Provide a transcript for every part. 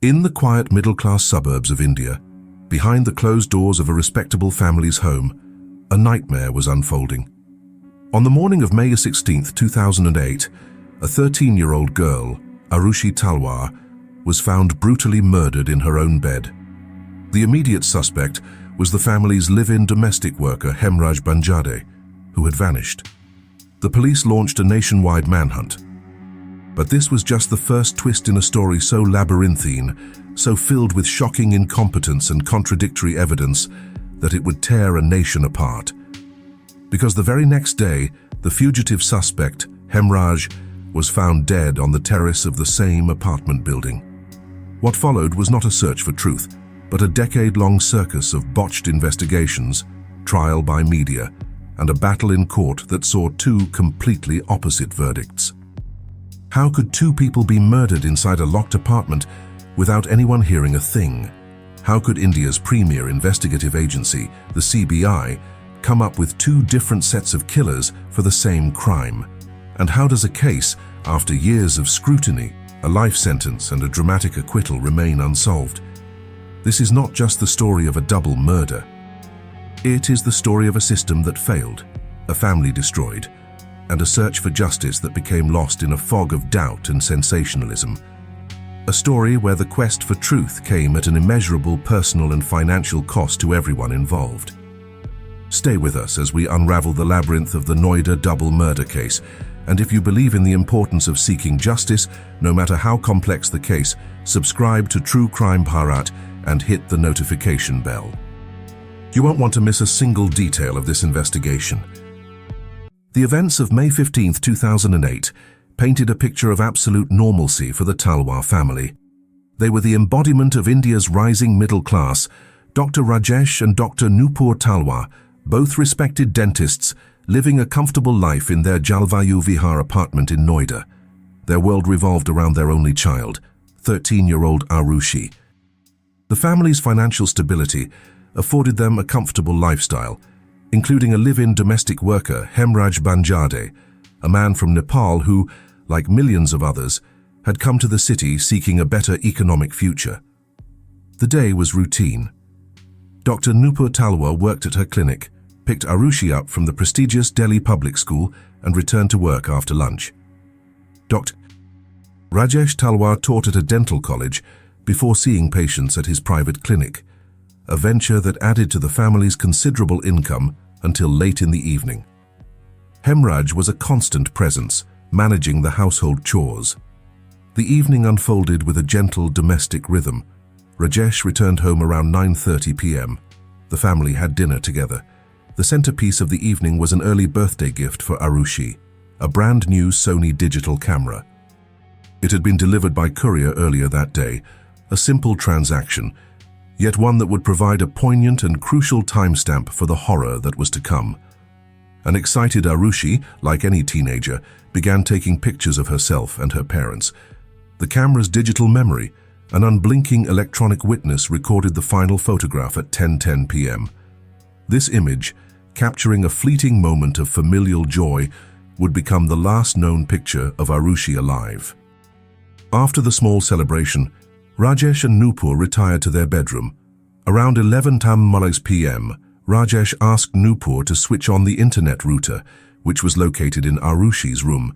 In the quiet middle-class suburbs of India, behind the closed doors of a respectable family's home, a nightmare was unfolding. On the morning of May 16, 2008, a 13-year-old girl, Aarushi Talwar, was found brutally murdered in her own bed. The immediate suspect was the family's live-in domestic worker, Hemraj Banjade, who had vanished. The police launched a nationwide manhunt. But this was just the first twist in a story so labyrinthine, so filled with shocking incompetence and contradictory evidence that it would tear a nation apart. Because the very next day, the fugitive suspect, Hemraj, was found dead on the terrace of the same apartment building. What followed was not a search for truth, but a decade-long circus of botched investigations, trial by media, and a battle in court that saw two completely opposite verdicts. How could two people be murdered inside a locked apartment without anyone hearing a thing? How could India's premier investigative agency, the CBI, come up with two different sets of killers for the same crime? And how does a case, after years of scrutiny, a life sentence and a dramatic acquittal, remain unsolved? This is not just the story of a double murder. It is the story of a system that failed, a family destroyed, and a search for justice that became lost in a fog of doubt and sensationalism. A story where the quest for truth came at an immeasurable personal and financial cost to everyone involved. Stay with us as we unravel the labyrinth of the Noida double murder case, and if you believe in the importance of seeking justice, no matter how complex the case, subscribe to True Crime Bharat and hit the notification bell. You won't want to miss a single detail of this investigation. The events of May 15, 2008 painted a picture of absolute normalcy for the Talwar family. They were the embodiment of India's rising middle class. Dr. Rajesh and Dr. Nupur Talwar, both respected dentists, living a comfortable life in their Jalvayu Vihar apartment in Noida. Their world revolved around their only child, 13-year-old Aarushi. The family's financial stability afforded them a comfortable lifestyle, including a live-in domestic worker, Hemraj Banjade, a man from Nepal who, like millions of others, had come to the city seeking a better economic future. The day was routine. Dr. Nupur Talwar worked at her clinic, picked Aarushi up from the prestigious Delhi public school, and returned to work after lunch. Dr. Rajesh Talwar taught at a dental college before seeing patients at his private clinic, a venture that added to the family's considerable income until late in the evening. Hemraj was a constant presence, managing the household chores. The evening unfolded with a gentle domestic rhythm. Rajesh returned home around 9:30 p.m. The family had dinner together. The centerpiece of the evening was an early birthday gift for Aarushi, a brand new Sony digital camera. It had been delivered by courier earlier that day, a simple transaction, yet one that would provide a poignant and crucial timestamp for the horror that was to come. An excited Aarushi, like any teenager, began taking pictures of herself and her parents. The camera's digital memory, an unblinking electronic witness, recorded the final photograph at 10:10 p.m. This image, capturing a fleeting moment of familial joy, would become the last known picture of Aarushi alive. After the small celebration, Rajesh and Nupur retired to their bedroom. Around 11:00 p.m., Rajesh asked Nupur to switch on the internet router, which was located in Aarushi's room.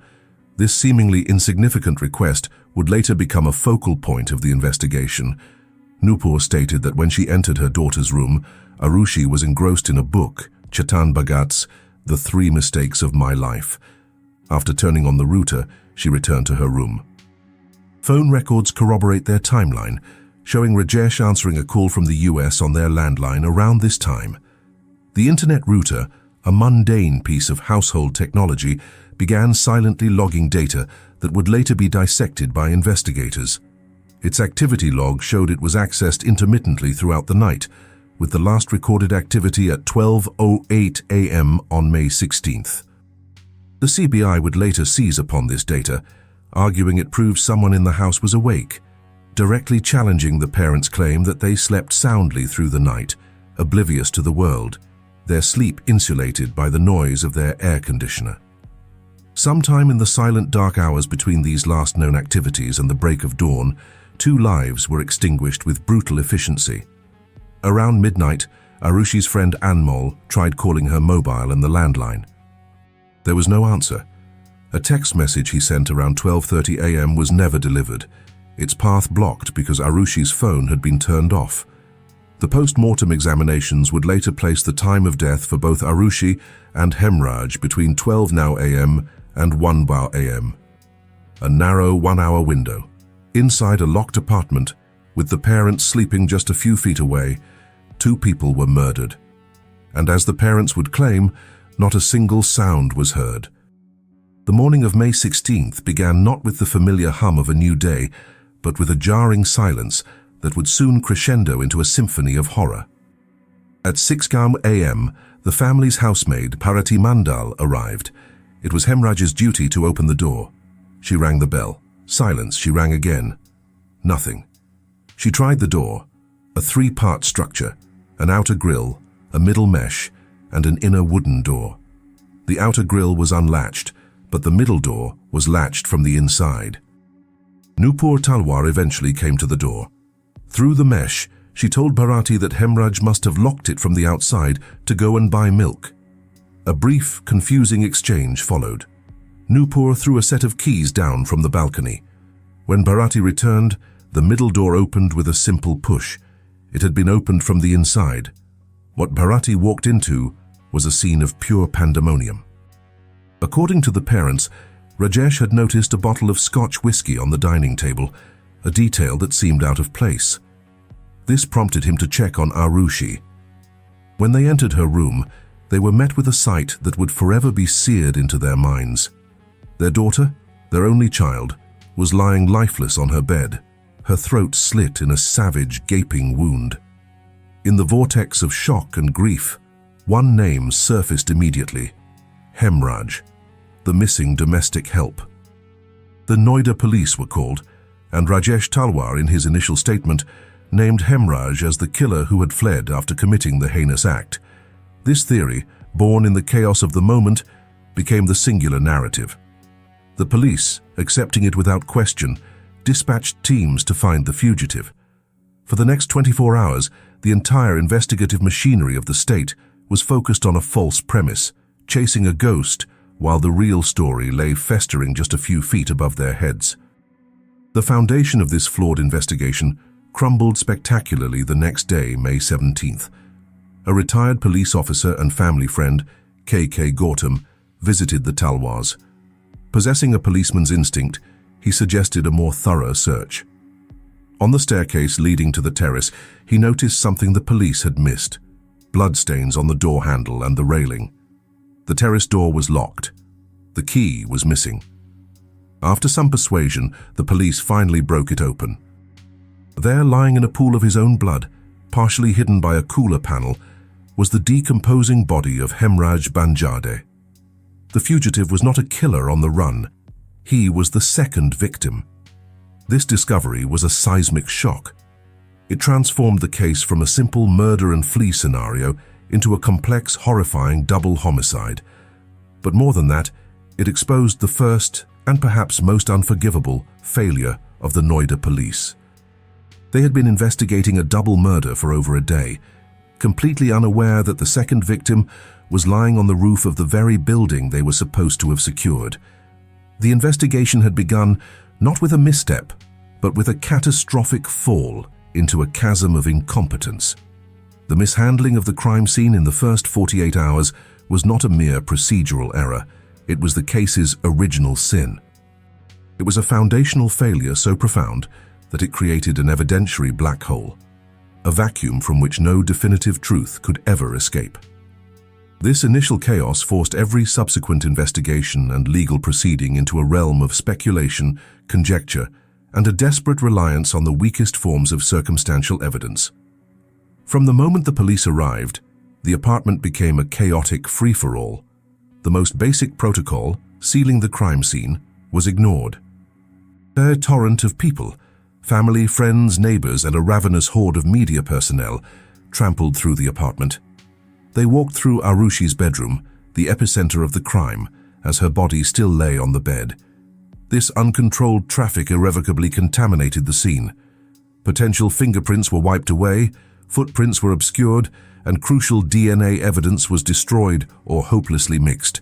This seemingly insignificant request would later become a focal point of the investigation. Nupur stated that when she entered her daughter's room, Aarushi was engrossed in a book, Chetan Bhagat's The 3 Mistakes of My Life. After turning on the router, she returned to her room. Phone records corroborate their timeline, showing Rajesh answering a call from the US on their landline around this time. The internet router, a mundane piece of household technology, began silently logging data that would later be dissected by investigators. Its activity log showed it was accessed intermittently throughout the night, with the last recorded activity at 12:08 a.m. on May 16th. The CBI would later seize upon this data, arguing it proved someone in the house was awake, directly challenging the parents' claim that they slept soundly through the night, oblivious to the world, their sleep insulated by the noise of their air conditioner. Sometime in the silent dark hours between these last known activities and the break of dawn, 2 lives were extinguished with brutal efficiency. Around midnight, Aarushi's friend Anmol tried calling her mobile and the landline. There was no answer. A text message he sent around 12:30 a.m. was never delivered, its path blocked because Aarushi's phone had been turned off. The post-mortem examinations would later place the time of death for both Aarushi and Hemraj between 12 now a.m. and 1 a.m. A narrow 1-hour window. Inside a locked apartment, with the parents sleeping just a few feet away, 2 people were murdered. And as the parents would claim, not a single sound was heard. The morning of May 16th began not with the familiar hum of a new day, but with a jarring silence that would soon crescendo into a symphony of horror. At 6 a.m., the family's housemaid, Parati Mandal, arrived. It was Hemraj's duty to open the door. She rang the bell. Silence. She rang again. Nothing. She tried the door, a 3-part structure, an outer grille, a middle mesh, and an inner wooden door. The outer grille was unlatched, but the middle door was latched from the inside. Nupur Talwar eventually came to the door. Through the mesh, she told Bharati that Hemraj must have locked it from the outside to go and buy milk. A brief, confusing exchange followed. Nupur threw a set of keys down from the balcony. When Bharati returned, the middle door opened with a simple push. It had been opened from the inside. What Bharati walked into was a scene of pure pandemonium. According to the parents, Rajesh had noticed a bottle of Scotch whiskey on the dining table, a detail that seemed out of place. This prompted him to check on Aarushi. When they entered her room, they were met with a sight that would forever be seared into their minds. Their daughter, their only child, was lying lifeless on her bed, her throat slit in a savage, gaping wound. In the vortex of shock and grief, one name surfaced immediately: Hemraj, the missing domestic help. The Noida police were called, and Rajesh Talwar, in his initial statement, named Hemraj as the killer who had fled after committing the heinous act. This theory, born in the chaos of the moment, became the singular narrative. The police, accepting it without question, dispatched teams to find the fugitive. For the next 24 hours, the entire investigative machinery of the state was focused on a false premise, chasing a ghost, while the real story lay festering just a few feet above their heads. The foundation of this flawed investigation crumbled spectacularly the next day, May 17th. A retired police officer and family friend, K.K. Gautam, visited the Talwars. Possessing a policeman's instinct, he suggested a more thorough search. On the staircase leading to the terrace, he noticed something the police had missed: bloodstains on the door handle and the railing. The terrace door was locked. The key was missing. After some persuasion, the police finally broke it open. There, lying in a pool of his own blood, partially hidden by a cooler panel, was the decomposing body of Hemraj Banjade. The fugitive was not a killer on the run. He was the second victim. This discovery was a seismic shock. It transformed the case from a simple murder and flee scenario into a complex, horrifying double homicide. But more than that, it exposed the first and perhaps most unforgivable failure of the Noida police. They had been investigating a double murder for over a day, completely unaware that the second victim was lying on the roof of the very building they were supposed to have secured. The investigation had begun not with a misstep, but with a catastrophic fall into a chasm of incompetence. The mishandling of the crime scene in the first 48 hours was not a mere procedural error. It was the case's original sin. It was a foundational failure so profound that it created an evidentiary black hole, a vacuum from which no definitive truth could ever escape. This initial chaos forced every subsequent investigation and legal proceeding into a realm of speculation, conjecture, and a desperate reliance on the weakest forms of circumstantial evidence. From the moment the police arrived, the apartment became a chaotic free-for-all. The most basic protocol, sealing the crime scene, was ignored. A torrent of people, family, friends, neighbors, and a ravenous horde of media personnel trampled through the apartment. They walked through Aarushi's bedroom, the epicenter of the crime, as her body still lay on the bed. This uncontrolled traffic irrevocably contaminated the scene, Potential fingerprints were wiped away, footprints were obscured, and crucial DNA evidence was destroyed or hopelessly mixed.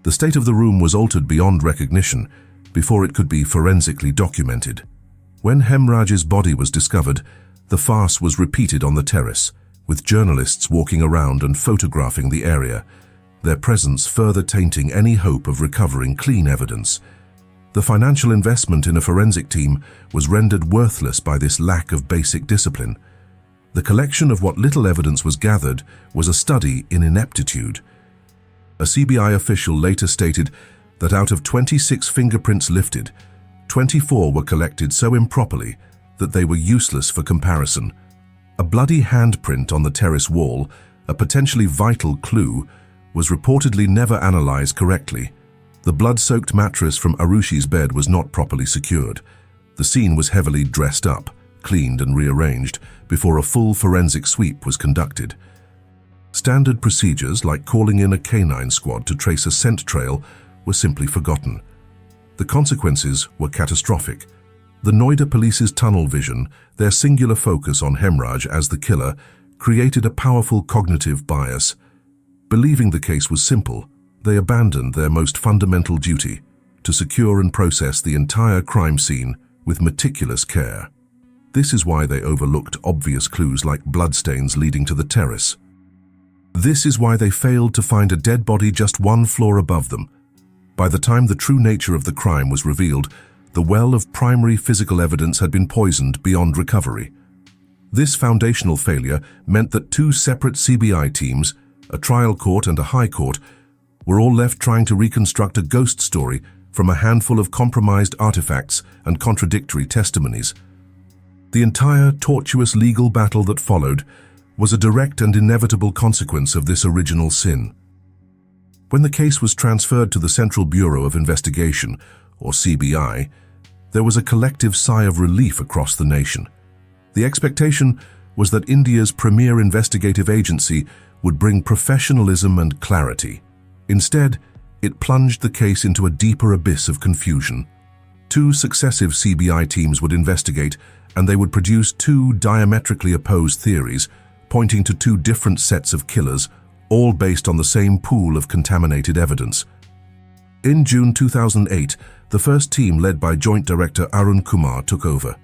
The state of the room was altered beyond recognition before it could be forensically documented. When Hemraj's body was discovered, the farce was repeated on the terrace, with journalists walking around and photographing the area, their presence further tainting any hope of recovering clean evidence. The financial investment in a forensic team was rendered worthless by this lack of basic discipline. The collection of what little evidence was gathered was a study in ineptitude. A CBI official later stated that out of 26 fingerprints lifted, 24 were collected so improperly that they were useless for comparison. A bloody handprint on the terrace wall, a potentially vital clue, was reportedly never analyzed correctly. The blood-soaked mattress from Aarushi's bed was not properly secured. The scene was heavily dressed up, cleaned and rearranged before a full forensic sweep was conducted. Standard procedures like calling in a canine squad to trace a scent trail were simply forgotten. The consequences were catastrophic. The Noida police's tunnel vision, their singular focus on Hemraj as the killer, created a powerful cognitive bias. Believing the case was simple, they abandoned their most fundamental duty, to secure and process the entire crime scene with meticulous care. This is why they overlooked obvious clues like bloodstains leading to the terrace. This is why they failed to find a dead body just one floor above them. By the time the true nature of the crime was revealed, the well of primary physical evidence had been poisoned beyond recovery. This foundational failure meant that two separate CBI teams, a trial court and a high court, were all left trying to reconstruct a ghost story from a handful of compromised artifacts and contradictory testimonies. The entire tortuous legal battle that followed was a direct and inevitable consequence of this original sin. When the case was transferred to the Central Bureau of Investigation, or CBI, there was a collective sigh of relief across the nation. The expectation was that India's premier investigative agency would bring professionalism and clarity. Instead, it plunged the case into a deeper abyss of confusion. Two successive CBI teams would investigate, and they would produce two diametrically opposed theories, pointing to two different sets of killers, all based on the same pool of contaminated evidence. In June 2008, the first team, led by Joint Director Arun Kumar, took over.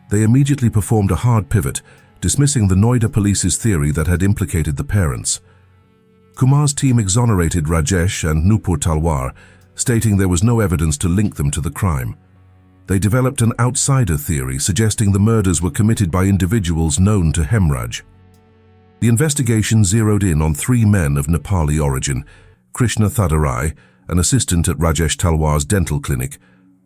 They immediately performed a hard pivot, dismissing the Noida police's theory that had implicated the parents. Kumar's team exonerated Rajesh and Nupur Talwar, stating there was no evidence to link them to the crime. They developed an outsider theory suggesting the murders were committed by individuals known to Hemraj. The investigation zeroed in on three men of Nepali origin: Krishna Thadarai, an assistant at Rajesh Talwar's dental clinic;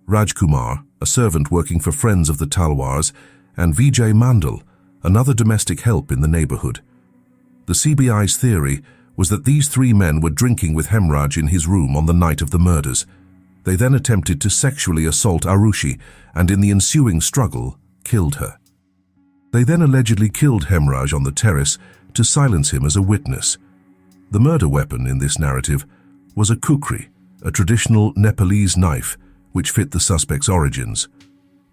Rajkumar, a servant working for friends of the Talwars; and Vijay Mandal, another domestic help in the neighborhood. The CBI's theory was that these three men were drinking with Hemraj in his room on the night of the murders. They then attempted to sexually assault Aarushi and in the ensuing struggle, killed her. They then allegedly killed Hemraj on the terrace to silence him as a witness. The murder weapon in this narrative was a kukri, a traditional Nepalese knife which fit the suspect's origins.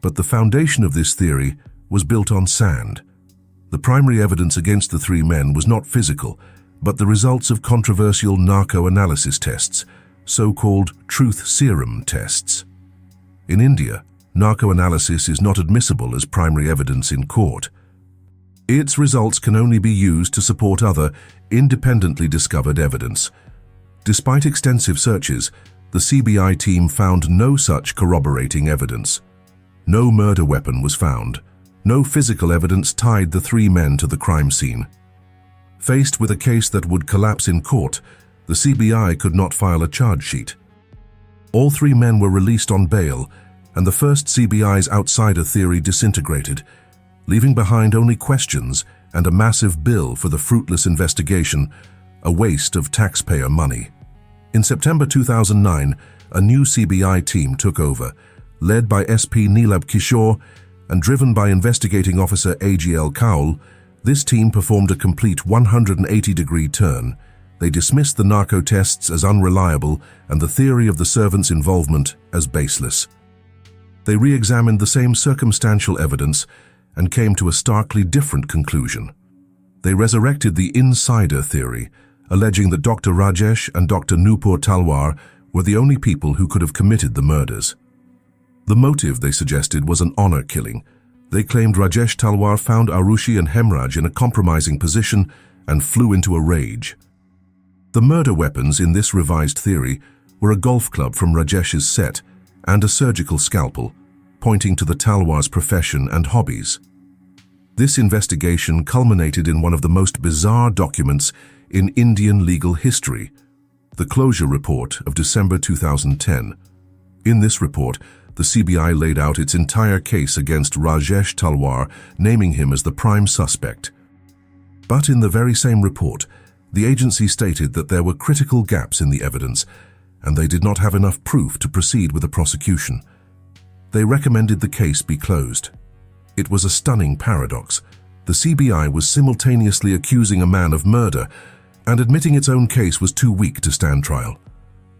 But the foundation of this theory was built on sand. The primary evidence against the three men was not physical, but the results of controversial narco-analysis tests, so-called truth serum tests. In India, narco-analysis is not admissible as primary evidence in court. Its results can only be used to support other, independently discovered evidence. Despite extensive searches, the CBI team found no such corroborating evidence. No murder weapon was found. No physical evidence tied the three men to the crime scene. Faced with a case that would collapse in court, the CBI could not file a charge sheet. All three men were released on bail, and the first CBI's outsider theory disintegrated, leaving behind only questions and a massive bill for the fruitless investigation, a waste of taxpayer money. In September 2009, a new CBI team took over, led by SP Neelab Kishore and driven by investigating officer AGL Kaul. This team performed a complete 180-degree turn. They dismissed the narco tests as unreliable and the theory of the servant's involvement as baseless. They re-examined the same circumstantial evidence and came to a starkly different conclusion. They resurrected the insider theory, alleging that Dr. Rajesh and Dr. Nupur Talwar were the only people who could have committed the murders. The motive, they suggested, was an honor killing. They claimed Rajesh Talwar found Aarushi and Hemraj in a compromising position and flew into a rage. The murder weapons in this revised theory were a golf club from Rajesh's set and a surgical scalpel, pointing to the Talwars' profession and hobbies. This investigation culminated in one of the most bizarre documents in Indian legal history, the Closure Report of December 2010. In this report, the CBI laid out its entire case against Rajesh Talwar, naming him as the prime suspect. But in the very same report, the agency stated that there were critical gaps in the evidence, and they did not have enough proof to proceed with a prosecution. They recommended the case be closed. It was a stunning paradox. The CBI was simultaneously accusing a man of murder and admitting its own case was too weak to stand trial.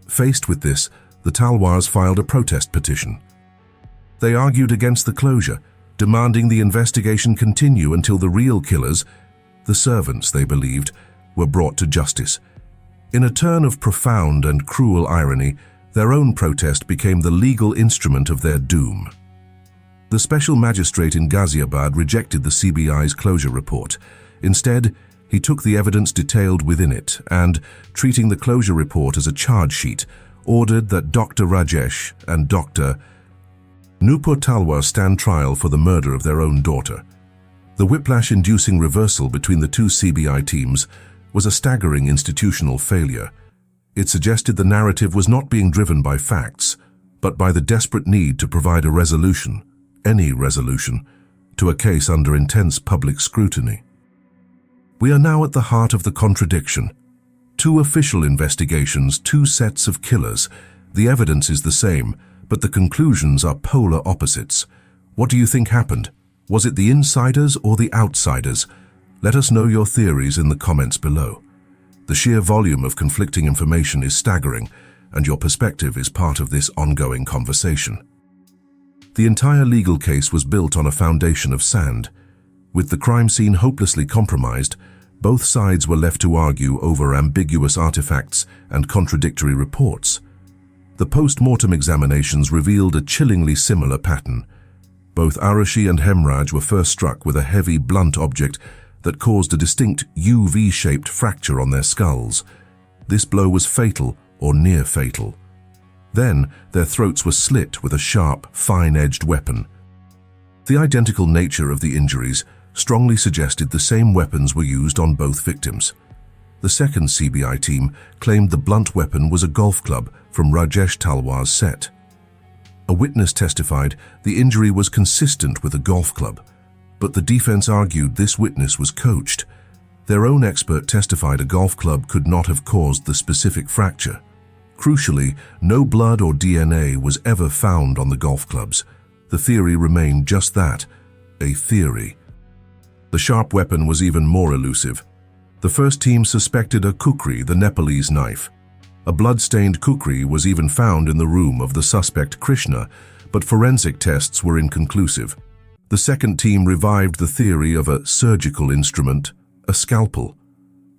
Faced with this, the Talwars filed a protest petition. They argued against the closure, demanding the investigation continue until the real killers, the servants they believed, were brought to justice. In a turn of profound and cruel irony, their own protest became the legal instrument of their doom. The special magistrate in Ghaziabad rejected the CBI's closure report. Instead, he took the evidence detailed within it and, treating the closure report as a charge sheet, ordered that Dr. Rajesh and Dr. Nupur Talwar stand trial for the murder of their own daughter. The whiplash-inducing reversal between the two CBI teams was a staggering institutional failure. It suggested the narrative was not being driven by facts, but by the desperate need to provide a resolution, any resolution, to a case under intense public scrutiny. We are now at the heart of the contradiction. Two official investigations, two sets of killers. The evidence is the same, but the conclusions are polar opposites. What do you think happened? Was it the insiders or the outsiders? Let us know your theories in the comments below. The sheer volume of conflicting information is staggering, and your perspective is part of this ongoing conversation. The entire legal case was built on a foundation of sand. With the crime scene hopelessly compromised, both sides were left to argue over ambiguous artifacts and contradictory reports. The post-mortem examinations revealed a chillingly similar pattern. Both Aarushi and Hemraj were first struck with a heavy, blunt object that caused a distinct UV-shaped fracture on their skulls. This blow was fatal or near fatal. Then, their throats were slit with a sharp, fine-edged weapon. The identical nature of the injuries strongly suggested the same weapons were used on both victims. The second CBI team claimed the blunt weapon was a golf club from Rajesh Talwar's set. A witness testified the injury was consistent with a golf club, but the defense argued this witness was coached. Their own expert testified a golf club could not have caused the specific fracture. Crucially, no blood or DNA was ever found on the golf clubs. The theory remained just that, a theory. The sharp weapon was even more elusive. The first team suspected a kukri, the Nepalese knife. A blood-stained kukri was even found in the room of the suspect Krishna, but forensic tests were inconclusive. The second team revived the theory of a surgical instrument, a scalpel.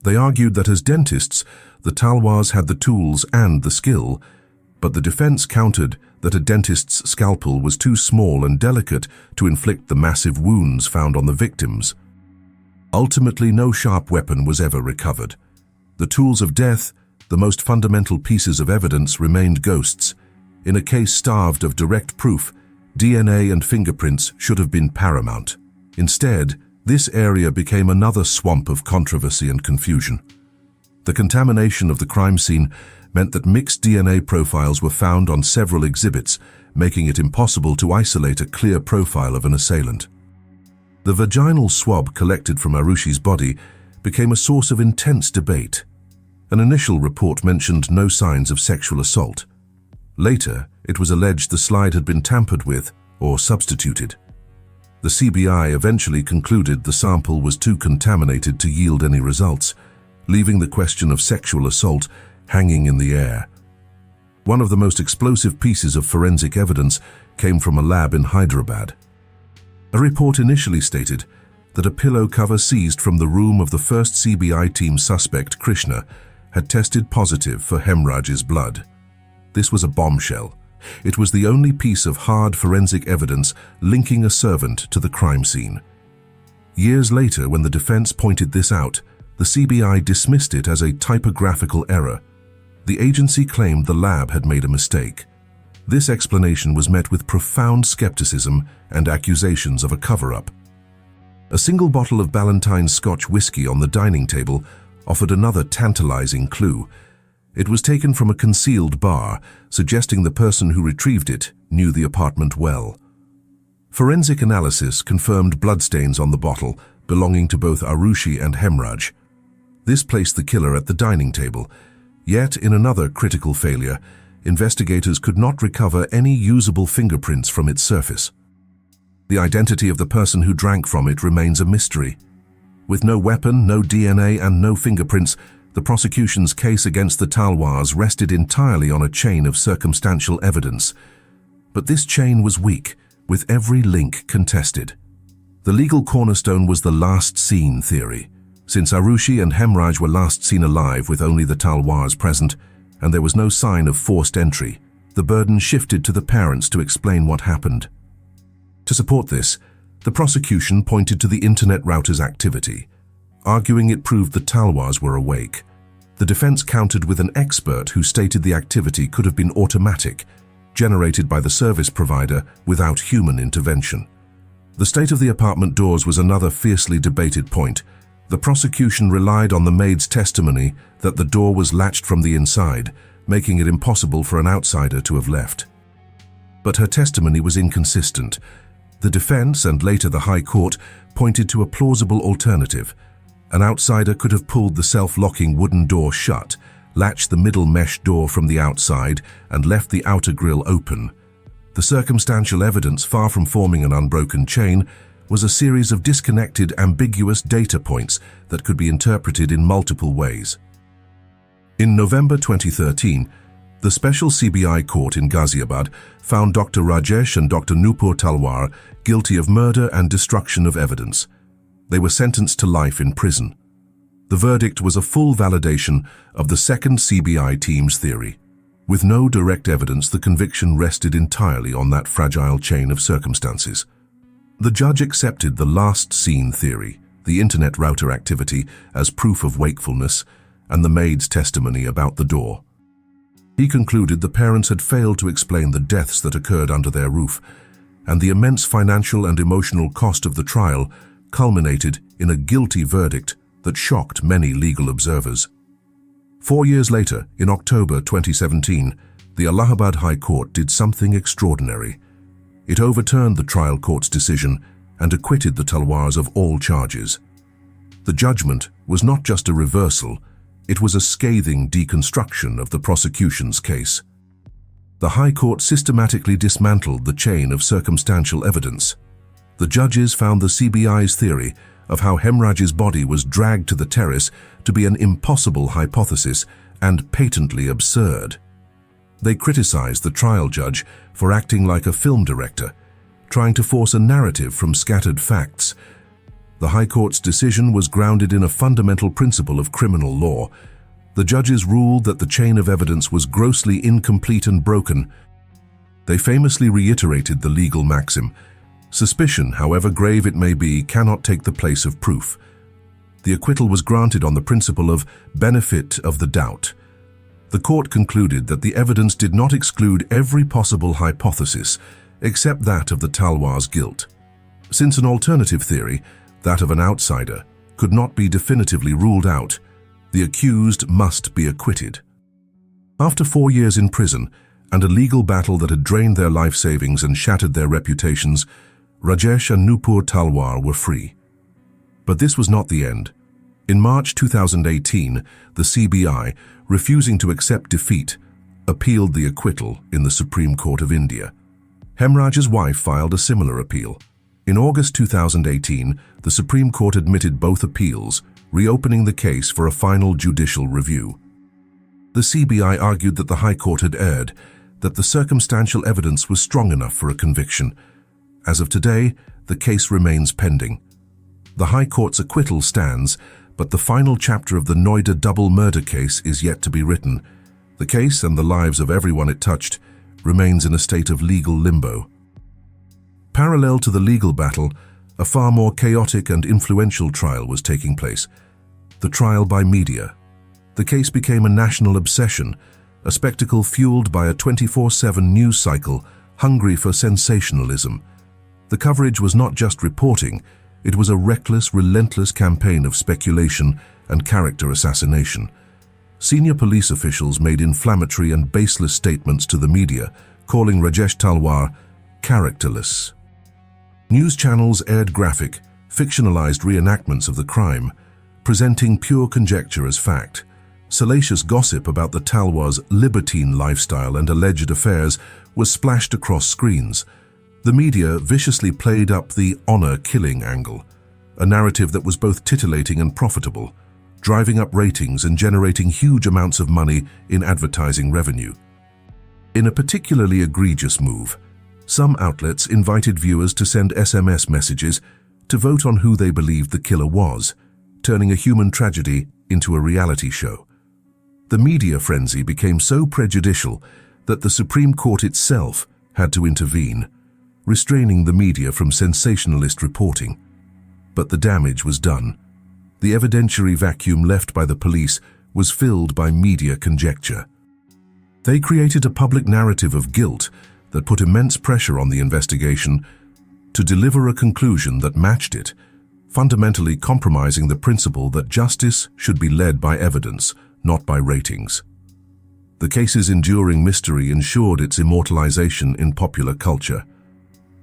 They argued that as dentists, the Talwars had the tools and the skill, but the defense countered that a dentist's scalpel was too small and delicate to inflict the massive wounds found on the victims. Ultimately, no sharp weapon was ever recovered. The tools of death, the most fundamental pieces of evidence, remained ghosts. In a case starved of direct proof, DNA and fingerprints should have been paramount. Instead, this area became another swamp of controversy and confusion. The contamination of the crime scene meant that mixed DNA profiles were found on several exhibits, making it impossible to isolate a clear profile of an assailant. The vaginal swab collected from Aarushi's body became a source of intense debate. An initial report mentioned no signs of sexual assault. Later, it was alleged the slide had been tampered with or substituted. The CBI eventually concluded the sample was too contaminated to yield any results, leaving the question of sexual assault hanging in the air. One of the most explosive pieces of forensic evidence came from a lab in Hyderabad. A report initially stated that a pillow cover seized from the room of the first CBI team suspect, Krishna, had tested positive for Hemraj's blood. This was a bombshell. It was the only piece of hard forensic evidence linking a servant to the crime scene. Years later, when the defense pointed this out, the CBI dismissed it as a typographical error. The agency claimed the lab had made a mistake. This explanation was met with profound skepticism and accusations of a cover-up. A single bottle of Ballantyne's Scotch whiskey on the dining table offered another tantalizing clue. It was taken from a concealed bar, suggesting the person who retrieved it knew the apartment well. Forensic analysis confirmed bloodstains on the bottle belonging to both Aarushi and Hemraj. This placed the killer at the dining table. Yet, in another critical failure, investigators could not recover any usable fingerprints from its surface. The identity of the person who drank from it remains a mystery. With no weapon, no DNA, and no fingerprints, the prosecution's case against the Talwars rested entirely on a chain of circumstantial evidence. But this chain was weak, with every link contested. The legal cornerstone was the last seen theory. Since Aarushi and Hemraj were last seen alive with only the Talwars present, and there was no sign of forced entry, the burden shifted to the parents to explain what happened. To support this, the prosecution pointed to the internet router's activity, arguing it proved the Talwars were awake. The defense countered with an expert who stated the activity could have been automatic, generated by the service provider without human intervention. The state of the apartment doors was another fiercely debated point. The prosecution relied on the maid's testimony that the door was latched from the inside, making it impossible for an outsider to have left. But her testimony was inconsistent. The defense, and later the High Court, pointed to a plausible alternative. An outsider could have pulled the self-locking wooden door shut, latched the middle mesh door from the outside, and left the outer grille open. The circumstantial evidence, far from forming an unbroken chain, was a series of disconnected, ambiguous data points that could be interpreted in multiple ways. In November 2013, the Special CBI Court in Ghaziabad found Dr. Rajesh and Dr. Nupur Talwar guilty of murder and destruction of evidence. They were sentenced to life in prison. The verdict was a full validation of the second CBI team's theory. With no direct evidence, the conviction rested entirely on that fragile chain of circumstances. The judge accepted the last seen theory, the internet router activity, as proof of wakefulness, and the maid's testimony about the door. He concluded the parents had failed to explain the deaths that occurred under their roof, and the immense financial and emotional cost of the trial culminated in a guilty verdict that shocked many legal observers. 4 years later, in October 2017, the Allahabad High Court did something extraordinary. It overturned the trial court's decision and acquitted the Talwars of all charges. The judgment was not just a reversal, it was a scathing deconstruction of the prosecution's case. The High Court systematically dismantled the chain of circumstantial evidence. The judges found the CBI's theory of how Hemraj's body was dragged to the terrace to be an impossible hypothesis and patently absurd. They criticized the trial judge for acting like a film director, trying to force a narrative from scattered facts. The High Court's decision was grounded in a fundamental principle of criminal law. The judges ruled that the chain of evidence was grossly incomplete and broken. They famously reiterated the legal maxim, "Suspicion, however grave it may be, cannot take the place of proof." The acquittal was granted on the principle of benefit of the doubt. The court concluded that the evidence did not exclude every possible hypothesis, except that of the Talwars' guilt. Since an alternative theory, that of an outsider, could not be definitively ruled out, the accused must be acquitted. After 4 years in prison and a legal battle that had drained their life savings and shattered their reputations, Rajesh and Nupur Talwar were free. But this was not the end. In March 2018, the CBI, refusing to accept defeat, appealed the acquittal in the Supreme Court of India. Hemraj's wife filed a similar appeal. In August 2018, the Supreme Court admitted both appeals, reopening the case for a final judicial review. The CBI argued that the High Court had erred, that the circumstantial evidence was strong enough for a conviction. As of today, the case remains pending. The High Court's acquittal stands, but the final chapter of the Noida double murder case is yet to be written. The case and the lives of everyone it touched remains in a state of legal limbo. Parallel to the legal battle, a far more chaotic and influential trial was taking place. The trial by media. The case became a national obsession, a spectacle fueled by a 24/7 news cycle hungry for sensationalism. The coverage was not just reporting, it was a reckless, relentless campaign of speculation and character assassination. Senior police officials made inflammatory and baseless statements to the media, calling Rajesh Talwar characterless. News channels aired graphic, fictionalized reenactments of the crime, presenting pure conjecture as fact. Salacious gossip about the Talwars' libertine lifestyle and alleged affairs was splashed across screens. The media viciously played up the honor-killing angle, a narrative that was both titillating and profitable, driving up ratings and generating huge amounts of money in advertising revenue. In a particularly egregious move, some outlets invited viewers to send SMS messages to vote on who they believed the killer was, turning a human tragedy into a reality show. The media frenzy became so prejudicial that the Supreme Court itself had to intervene, restraining the media from sensationalist reporting. But the damage was done. The evidentiary vacuum left by the police was filled by media conjecture. They created a public narrative of guilt that put immense pressure on the investigation to deliver a conclusion that matched it, fundamentally compromising the principle that justice should be led by evidence, not by ratings. The case's enduring mystery ensured its immortalization in popular culture.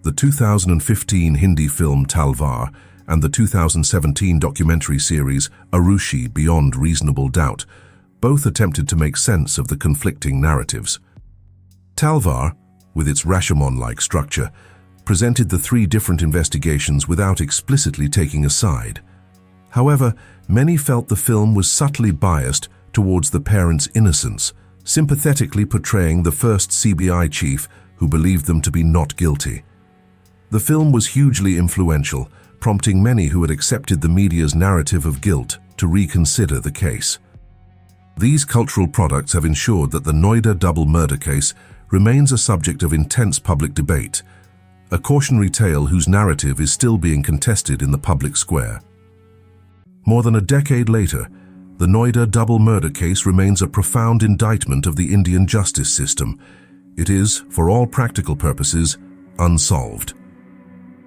The 2015 Hindi film Talwar and the 2017 documentary series Aarushi Beyond Reasonable Doubt both attempted to make sense of the conflicting narratives. Talwar, with its Rashomon-like structure, presented the three different investigations without explicitly taking a side. However, many felt the film was subtly biased towards the parents' innocence, sympathetically portraying the first CBI chief who believed them to be not guilty. The film was hugely influential, prompting many who had accepted the media's narrative of guilt to reconsider the case. These cultural products have ensured that the Noida double murder case remains a subject of intense public debate, a cautionary tale whose narrative is still being contested in the public square. More than a decade later, the Noida double murder case remains a profound indictment of the Indian justice system. It is, for all practical purposes, unsolved.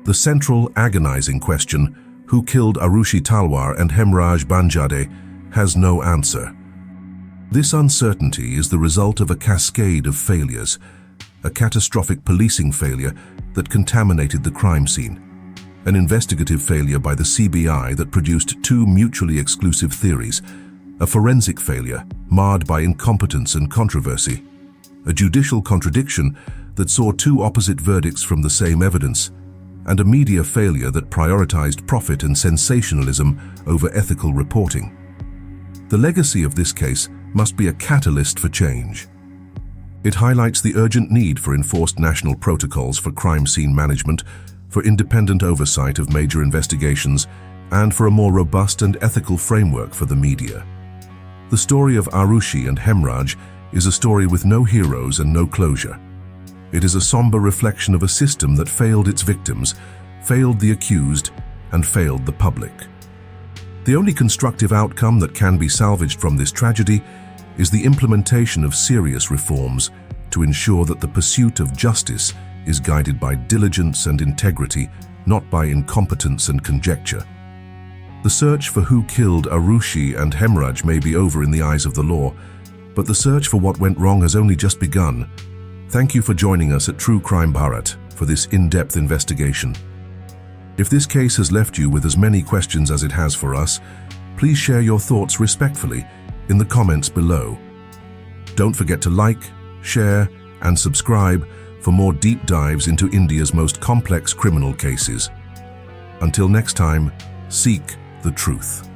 The central, agonizing question, who killed Aarushi Talwar and Hemraj Banjade, has no answer. This uncertainty is the result of a cascade of failures, a catastrophic policing failure that contaminated the crime scene, an investigative failure by the CBI that produced two mutually exclusive theories, a forensic failure marred by incompetence and controversy, a judicial contradiction that saw two opposite verdicts from the same evidence, and a media failure that prioritized profit and sensationalism over ethical reporting. The legacy of this case must be a catalyst for change. It highlights the urgent need for enforced national protocols for crime scene management, for independent oversight of major investigations, and for a more robust and ethical framework for the media. The story of Aarushi and Hemraj is a story with no heroes and no closure. It is a somber reflection of a system that failed its victims, failed the accused, and failed the public. The only constructive outcome that can be salvaged from this tragedy is the implementation of serious reforms to ensure that the pursuit of justice is guided by diligence and integrity, not by incompetence and conjecture. The search for who killed Aarushi and Hemraj may be over in the eyes of the law, but the search for what went wrong has only just begun. Thank you for joining us at True Crime Bharat for this in-depth investigation. If this case has left you with as many questions as it has for us, please share your thoughts respectfully in the comments below. Don't forget to like, share, and subscribe for more deep dives into India's most complex criminal cases. Until next time, seek the truth.